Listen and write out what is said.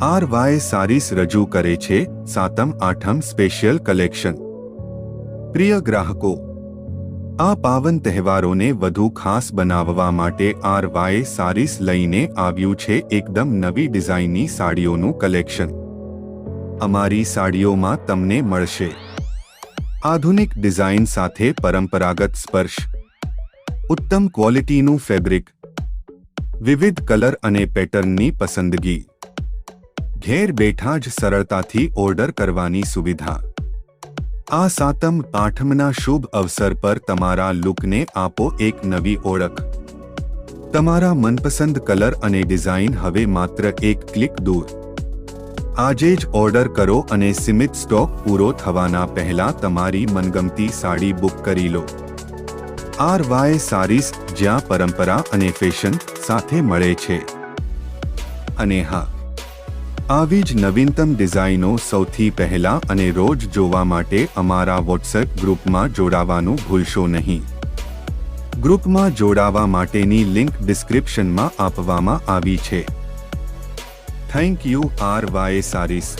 RY saris રજૂ કરે છે સાતમ આઠમ સ્પેશિયલ કલેક્શન। પ્રિય ગ્રાહકો, આ પાવન તહેવારોને વધુ ખાસ બનાવવા માટે RY સારીસ લઈને આવ્યું છે એકદમ નવી ડિઝાઇનની સાડીઓનું કલેક્શન। અમારી સાડીઓમાં તમને મળશે આધુનિક ડિઝાઇન સાથે પરંપરાગત સ્પર્શ, ઉત્તમ ક્વોલિટીનું ફેબ્રિક, વિવિધ કલર અને પેટર્નની પસંદગી, ઘેર બેઠા જ સરળતાથી ઓર્ડર કરવાની સુવિધા। આ સાતમ આઠમના શુભ અવસર પર તમારા લુકને આપો એક નવી ઓળખ। તમારા મનપસંદ કલર અને ડિઝાઇન હવે માત્ર એક ક્લિક દૂર। આજે જ ઓર્ડર કરો અને સીમિત સ્ટોક પૂરો થવાના પહેલા તમારી મનગમતી સાડી બુક કરી લો। RY સારીસ, જ્યાં પરંપરા અને ફેશન સાથે મળે છે। અને હા, આવી જ નવીનતમ ડિઝાઇનો સૌથી પહેલા અને રોજ જોવા માટે અમારા વોટ્સએપ ગ્રુપમાં જોડાવાનું ભૂલશો નહીં। ગ્રુપમાં જોડાવા માટેની લિંક ડિસ્ક્રિપ્શનમાં આપવામાં આવી છે। Thank you RY saris.